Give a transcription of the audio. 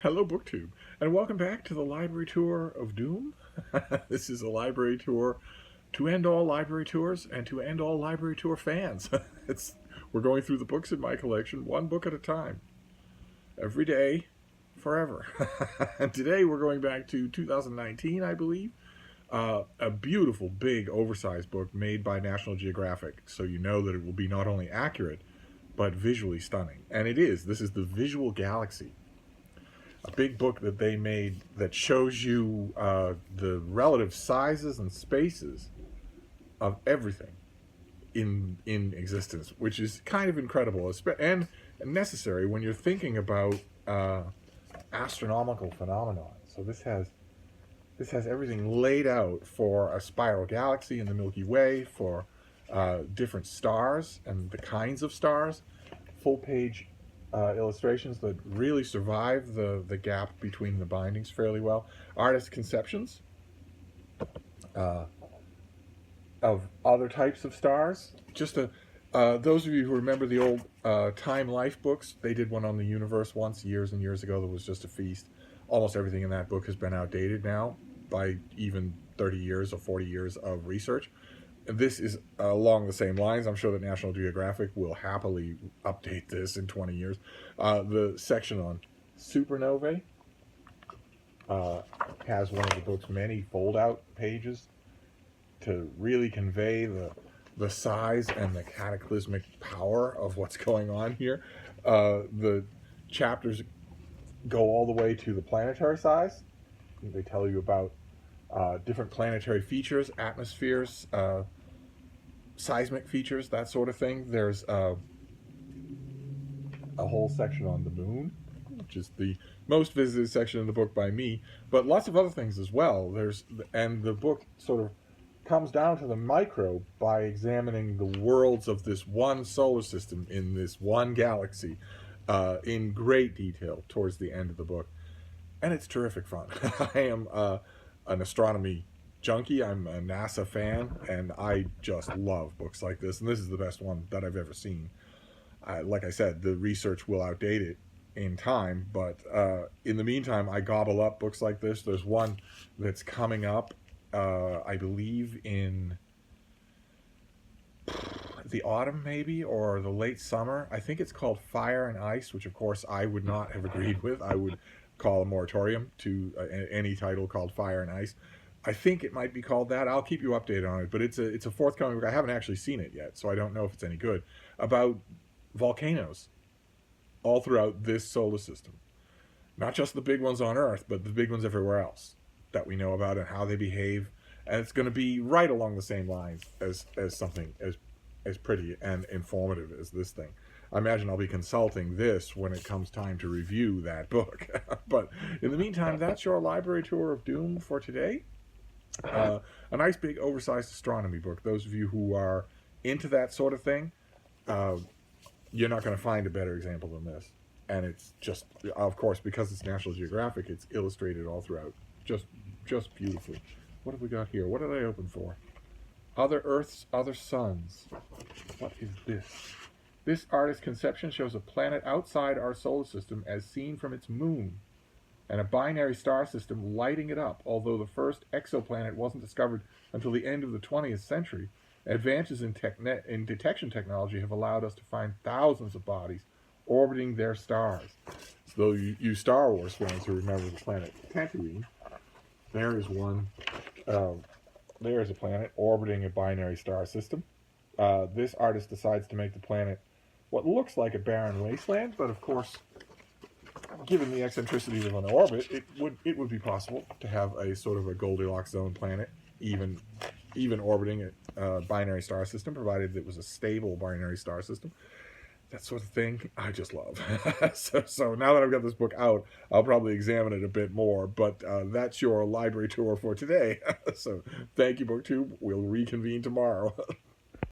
Hello, BookTube, and welcome back to the Library Tour of Doom. This is a library tour to end all library tours and to end all library tour fans. We're going through the books in my collection, one book at a time, every day, forever. And today we're going back to 2019, I believe. A beautiful, big, oversized book made by National Geographic, so you know that it will be not only accurate, but visually stunning. And it is. This is the Visual Galaxy, a big book that they made that shows you the relative sizes and spaces of everything in existence, which is kind of incredible and necessary when you're thinking about astronomical phenomenon. So this has everything laid out for a spiral galaxy in the Milky Way, for different stars and the kinds of stars, full page illustrations that really survive the gap between the bindings fairly well. Artist conceptions of other types of stars. Those of you who remember the old Time Life books, they did one on the universe once years and years ago that was just a feast. Almost everything in that book has been outdated now by even 30 years or 40 years of research. This is along the same lines. I'm sure that National Geographic will happily update this in 20 years. The section on supernovae has one of the book's many fold-out pages to really convey the size and the cataclysmic power of what's going on here. The chapters go all the way to the planetary size. They tell you about different planetary features, atmospheres, seismic features, that sort of thing. There's a whole section on the moon, which is the most visited section of the book by me, but lots of other things as well. And the book sort of comes down to the micro by examining the worlds of this one solar system in this one galaxy in great detail towards the end of the book. And it's terrific fun. I am an astronomy junkie. I'm a NASA fan, and I just love books like this. And this is the best one that I've ever seen. Like I said, the research will outdate it in time, but in the meantime, I gobble up books like this. There's one that's coming up, I believe, in the autumn maybe, or the late summer. I think it's called Fire and Ice, which of course I would not have agreed with. I would call a moratorium to any title called Fire and Ice. I think it might be called that. I'll keep you updated on it, but it's a forthcoming book. I haven't actually seen it yet, so I don't know if it's any good. About volcanoes all throughout this solar system. Not just the big ones on Earth, but the big ones everywhere else that we know about and how they behave. And it's going to be right along the same lines as something as pretty and informative as this thing. I imagine I'll be consulting this when it comes time to review that book. But in the meantime, that's your library tour of doom for today. A nice big oversized astronomy book. Those of you who are into that sort of thing, you're not going to find a better example than this. And it's just, of course, because it's National Geographic, it's illustrated all throughout. Just beautifully. What have we got here? What did I open for? Other Earths, Other Suns. What is this? This artist's conception shows a planet outside our solar system as seen from its moon, and a binary star system lighting it up. Although the first exoplanet wasn't discovered until the end of the 20th century, advances in detection technology have allowed us to find thousands of bodies orbiting their stars. So you Star Wars fans who remember the planet Tatooine, there is one. There is a planet orbiting a binary star system. This artist decides to make the planet what looks like a barren wasteland, but of course, given the eccentricity of an orbit, it would be possible to have a sort of a Goldilocks zone planet, even orbiting a binary star system, provided it was a stable binary star system. That sort of thing, I just love. So now that I've got this book out, I'll probably examine it a bit more, but that's your library tour for today. So thank you, BookTube. We'll reconvene tomorrow.